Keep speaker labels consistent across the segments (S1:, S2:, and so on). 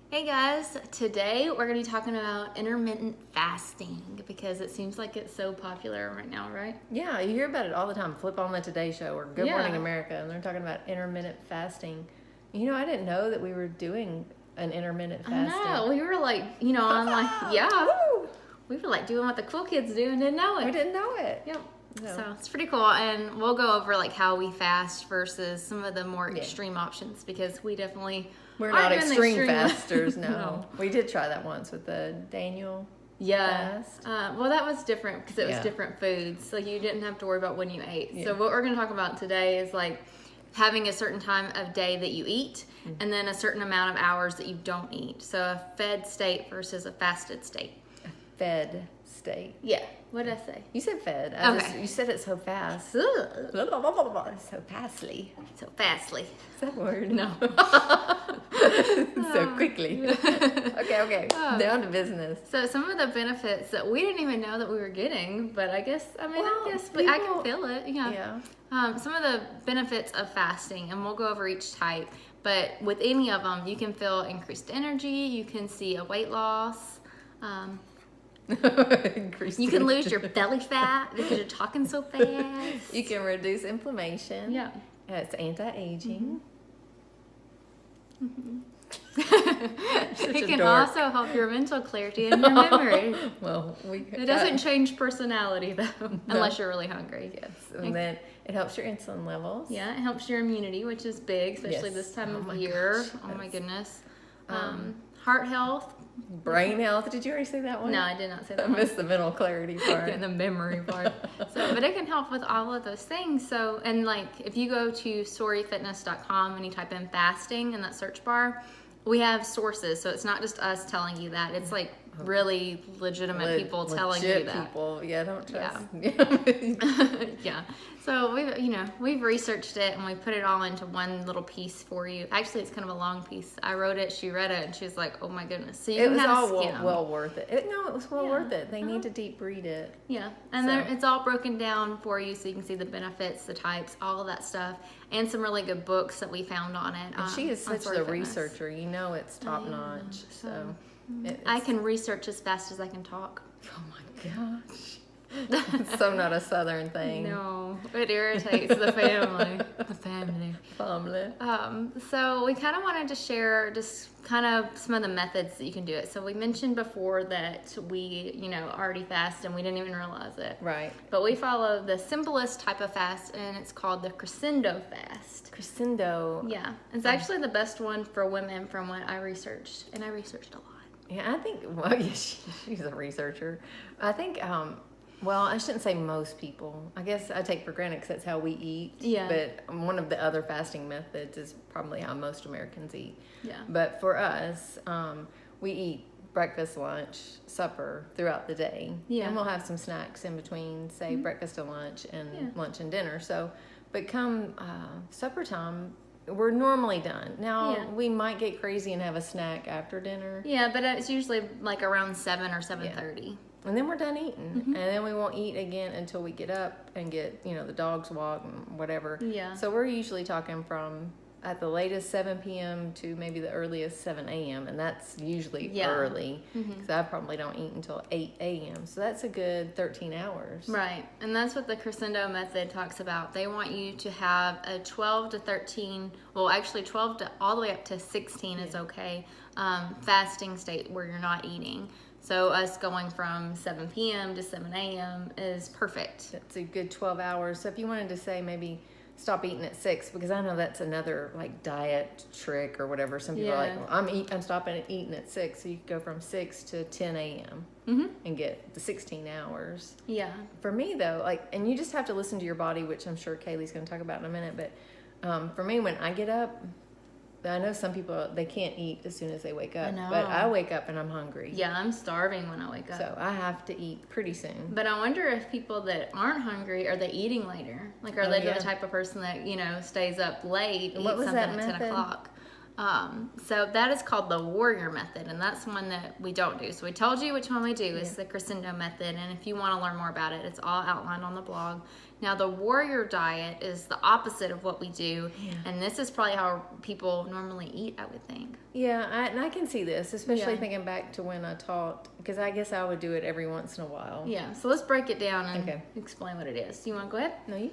S1: Hey guys, today we're going to be talking about intermittent fasting because it seems like it's so popular right now, right?
S2: Yeah, you hear about it all the time. Flip on the Today Show or Good
S1: Yeah.
S2: Morning America, and they're talking about intermittent fasting. You know, I didn't know that we were doing an intermittent fasting.
S1: I know, we were like, on like, yeah,
S2: Woo!
S1: we were like doing what the cool kids do and didn't know it.
S2: We didn't know it.
S1: Yep.
S2: No.
S1: So it's pretty cool, and we'll go over like how we fast versus some of the more extreme options because we definitely
S2: We're
S1: aren't
S2: not
S1: doing the
S2: extreme fasters, no.
S1: No.
S2: We did try that once with the Daniel fast.
S1: Well, that was different because it was
S2: Yeah.
S1: different foods, so you didn't have to worry about when you ate.
S2: Yeah.
S1: So what we're going to talk about today is like having a certain time of day that you eat and then a certain amount of hours that you don't eat. So a fed state versus a fasted state.
S2: A fed state.
S1: Yeah. What did I say?
S2: You said fed.
S1: Okay.
S2: You said it so fast.
S1: Ugh.
S2: So fastly.
S1: So fastly.
S2: Is that a word?
S1: No.
S2: So quickly. Okay. Down to business.
S1: So some of the benefits that we didn't even know that we were getting, but I can feel it. Yeah. Some of the benefits of fasting, and we'll go over each type, but with any of them, you can feel increased energy, you can see a weight loss, you can lose your belly fat because you're talking so fast.
S2: You can reduce inflammation.
S1: Yeah.
S2: It's anti-aging.
S1: It can
S2: dork.
S1: also help your mental clarity and your memory.
S2: Well,
S1: It doesn't change personality though, unless you're really hungry.
S2: Yes, and then it helps your insulin levels.
S1: Yeah, it helps your immunity, which is big, especially
S2: Yes.
S1: this time
S2: Oh
S1: of
S2: my
S1: year.
S2: gosh,
S1: Oh my
S2: yes.
S1: goodness. Heart health.
S2: Brain health. Did you already say that one?
S1: No, I did not say
S2: I
S1: that. one.
S2: missed the mental clarity part.
S1: Yeah, the memory part. But it can help with all of those things. So, and like if you go to storyfitness.com and you type in fasting in that search bar, we have sources. So it's not just us telling you that. It's like really legitimate people telling you that.
S2: People. Yeah, don't trust.
S1: Yeah. So we've researched it and we put it all into one little piece for you. Actually, it's kind of a long piece. I wrote it, she read it, and she was like, "Oh my goodness!" So you
S2: It
S1: can
S2: was
S1: kind of
S2: all
S1: skim.
S2: well worth it. It was well
S1: Yeah.
S2: worth it. They need to deep read it.
S1: Yeah, and
S2: So.
S1: it's all broken down for you so you can see the benefits, the types, all of that stuff, and some really good books that we found on it.
S2: And she is
S1: on
S2: such
S1: Story
S2: the
S1: Fitness.
S2: researcher. You know it's top notch. So
S1: I can research as fast as I can talk.
S2: Oh my gosh. It's so not a Southern thing.
S1: No, it irritates the family. The family.
S2: Family.
S1: So we kind of wanted to share just kind of some of the methods that you can do it. So we mentioned before that we, already fast and we didn't even realize it.
S2: Right.
S1: But we follow the simplest type of fast, and it's called the crescendo fast.
S2: Crescendo.
S1: Yeah, it's actually the best one for women from what I researched, and I researched a lot.
S2: Yeah, I think, well, yeah, she's a researcher. I think, well, I shouldn't say most people. I guess I take for granted because that's how we eat.
S1: Yeah.
S2: But one of the other fasting methods is probably how most Americans eat.
S1: Yeah.
S2: But for us, we eat breakfast, lunch, supper throughout the day.
S1: Yeah.
S2: And we'll have some snacks in between, say, breakfast and lunch and lunch and dinner. So, but come supper time, we're normally done. Now, we might get crazy and have a snack after dinner.
S1: Yeah, but it's usually like around 7 or 7:30.
S2: And then we're done eating. And then we won't eat again until we get up and get, the dogs walk and whatever.
S1: Yeah.
S2: So we're usually talking from at the latest 7 p.m. to maybe the earliest 7 a.m. And that's usually early. Because I probably don't eat until 8 a.m. So that's a good 13 hours.
S1: Right. And that's what the crescendo method talks about. They want you to have a 12 to 13, well, actually 12 to all the way up to 16 is okay, fasting state where you're not eating. So us going from 7 p.m. to 7 a.m. is perfect.
S2: It's a good 12 hours. So if you wanted to say maybe stop eating at 6, because I know that's another like diet trick or whatever. Some people are like, well, I'm stopping eating at 6. So you could go from 6 to 10 a.m. And get the 16 hours.
S1: Yeah.
S2: For me though, and you just have to listen to your body, which I'm sure Kaylee's going to talk about in a minute. But for me, when I get up, I know some people, they can't eat as soon as they wake up.
S1: I know.
S2: But I wake up and I'm hungry.
S1: Yeah, I'm starving when I wake up.
S2: So I have to eat pretty soon.
S1: But I wonder if people that aren't hungry, are they eating later? Like, are they the type of person that, stays up late, eats
S2: What was
S1: something
S2: that
S1: at
S2: method?
S1: 10 o'clock? So that is called the warrior method, and that's one that we don't do. So we told you which one we do. It's the crescendo method, and if you want to learn more about it, it's all outlined on the blog. Now the warrior diet is the opposite of what we do, and this is probably how people normally eat, I would think.
S2: Yeah, and I can see this, especially thinking back to when I taught, because I guess I would do it every once in a while.
S1: Yeah, so let's break it down and explain what it is. Do you want to go ahead?
S2: No, you.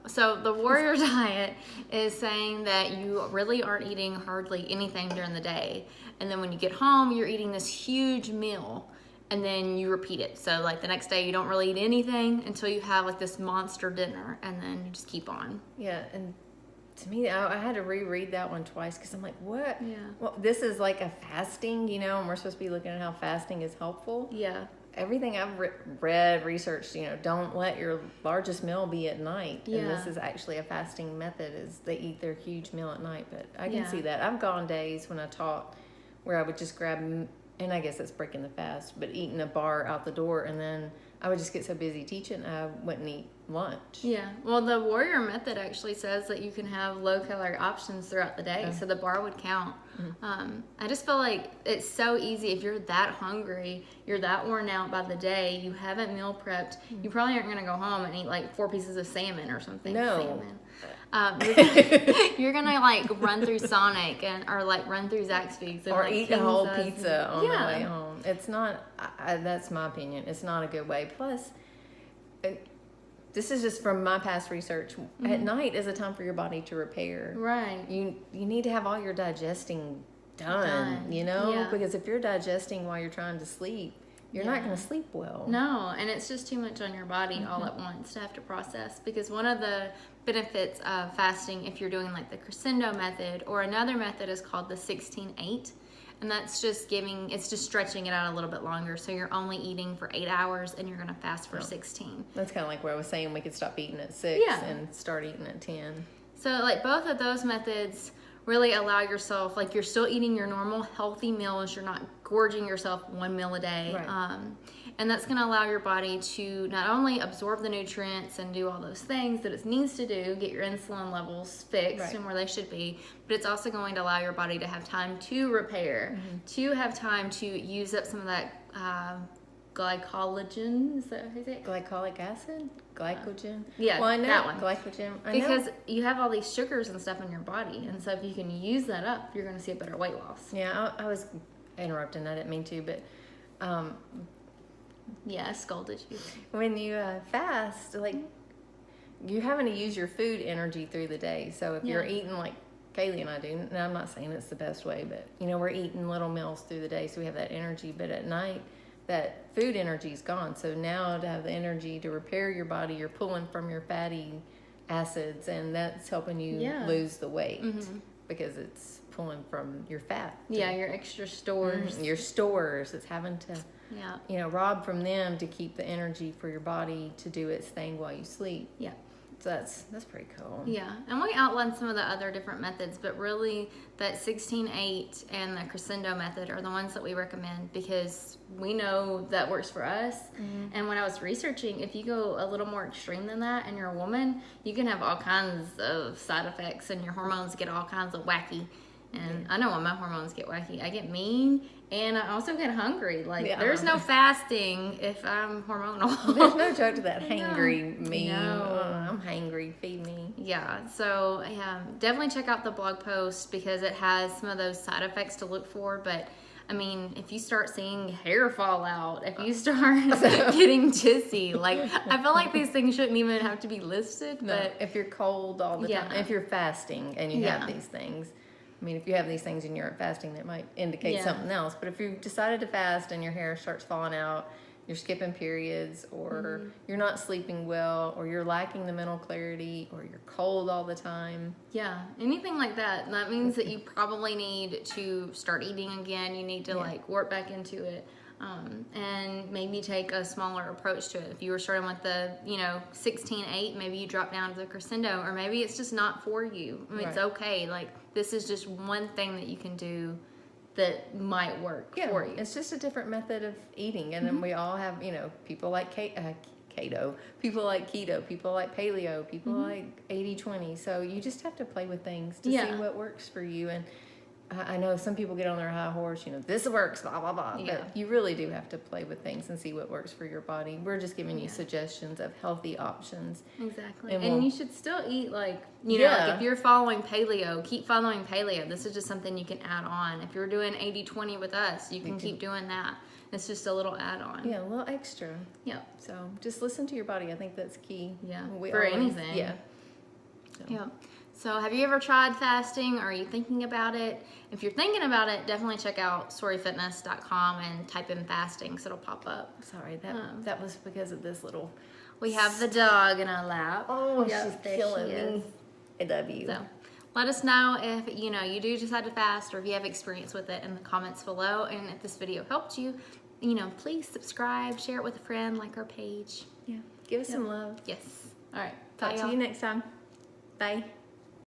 S1: So the warrior diet is saying that you really aren't eating hardly anything during the day, and then when you get home, you're eating this huge meal, and then you repeat it. So like the next day, you don't really eat anything until you have like this monster dinner, and then you just keep on.
S2: Yeah, and to me, I had to reread that one twice because I'm like, what?
S1: Yeah.
S2: Well, this is like a fasting, and we're supposed to be looking at how fasting is helpful.
S1: Yeah.
S2: Everything I've read, researched, don't let your largest meal be at night.
S1: Yeah.
S2: And this is actually a fasting method, is they eat their huge meal at night. But I can see that. I've gone days when I taught where I would just grab, and I guess that's breaking the fast, but eating a bar out the door, and then I would just get so busy teaching, I wouldn't eat lunch.
S1: Yeah. Well, the warrior method actually says that you can have low-calorie options throughout the day, so the bar would count. I just feel like it's so easy. If you're that hungry, you're that worn out by the day, you haven't meal prepped, you probably aren't going to go home and eat like 4 pieces of salmon or something.
S2: No.
S1: You're gonna like run through Sonic or like run through Zaxby's and
S2: or
S1: like
S2: eat a whole pizza on the
S1: Yeah.
S2: way home. It's not. That's my opinion. It's not a good way. Plus, this is just from my past research. At night is a time for your body to repair.
S1: Right.
S2: You need to have all your digesting done.
S1: Yeah.
S2: Because if you're digesting while you're trying to sleep, you're not going to sleep well.
S1: No, and it's just too much on your body all at once to have to process. Because one of the benefits of fasting, if you're doing like the crescendo method, or another method is called the 16-8, and that's just it's just stretching it out a little bit longer. So you're only eating for 8 hours, and you're going to fast for 16.
S2: That's kind of like where I was saying we could stop eating at 6 and start eating at 10.
S1: So like both of those methods really allow yourself, like you're still eating your normal healthy meals, you're not gorging yourself 1 meal a day.
S2: Right.
S1: And that's going to allow your body to not only absorb the nutrients and do all those things that it needs to do, get your insulin levels fixed and where they should be, but it's also going to allow your body to have time to repair, to have time to use up some of that glycogen. Is that how you say it?
S2: Glycolic acid? Glycogen?
S1: Yeah,
S2: well, I know
S1: that one.
S2: Glycogen.
S1: Because you have all these sugars and stuff in your body, and so if you can use that up, you're going to see a better weight loss.
S2: Yeah, I was interrupting. I didn't mean to, but
S1: yeah, I scolded you.
S2: when you fast, like you're having to use your food energy through the day. So if you're eating like Kaylee and I do, and I'm not saying it's the best way, but we're eating little meals through the day, so we have that energy. But at night, that food energy is gone. So now to have the energy to repair your body, you're pulling from your fatty acids, and that's helping you lose the weight because it's pulling from your fat.
S1: Yeah, your extra stores.
S2: Your stores. It's having to rob from them to keep the energy for your body to do its thing while you sleep.
S1: Yeah.
S2: So that's pretty cool.
S1: Yeah, and we outlined some of the other different methods, but really that 16-8 and the crescendo method are the ones that we recommend because we know that works for us. And when I was researching, if you go a little more extreme than that and you're a woman, you can have all kinds of side effects and your hormones get all kinds of wacky. And I know when my hormones get wacky, I get mean, and I also get hungry. Like, there's no fasting if I'm hormonal.
S2: There's no joke to that hangry me.
S1: No.
S2: I'm hangry, feed me.
S1: Yeah, so definitely check out the blog post because it has some of those side effects to look for. But, I mean, if you start seeing hair fall out, if you start getting dizzy, like, I feel like these things shouldn't even have to be listed.
S2: No,
S1: but
S2: if you're cold all the time, if you're fasting and you have these things. I mean, if you have these things and you're fasting, that might indicate something else. But if you've decided to fast and your hair starts falling out, you're skipping periods, or you're not sleeping well, or you're lacking the mental clarity, or you're cold all the time.
S1: Yeah, anything like that. That means that you probably need to start eating again. You need to like work back into it. And maybe take a smaller approach to it. If you were starting with the 16-8, maybe you drop down to the crescendo, or maybe it's just not for you. I mean, it's okay. Like, this is just one thing that you can do that might work for you.
S2: It's just a different method of eating, and then we all have people like keto, people like keto, people like paleo, people like 80-20. So you just have to play with things to see what works for you. And I know some people get on their high horse, this works, blah, blah, blah.
S1: Yeah.
S2: But you really do have to play with things and see what works for your body. We're just giving you suggestions of healthy options.
S1: Exactly. And you should still eat, like, like if you're following paleo, keep following paleo. This is just something you can add on. If you're doing 80-20 with us, you can keep doing that. It's just a little add-on.
S2: Yeah, a little extra.
S1: Yep.
S2: So just listen to your body. I think that's key.
S1: Yeah. For anything.
S2: Yeah.
S1: So. Yep. So have you ever tried fasting, or are you thinking about it? If you're thinking about it, definitely check out storyfitness.com and type in fasting, so it'll pop up.
S2: Sorry, that was because of this little...
S1: We have the dog in our lap.
S2: Oh, she's killing me. I love you.
S1: So let us know if, you do decide to fast, or if you have experience with it in the comments below. And if this video helped you, please subscribe, share it with a friend, like our page.
S2: Yeah. Give us some love.
S1: Yes. All right.
S2: Talk to you next time. Bye.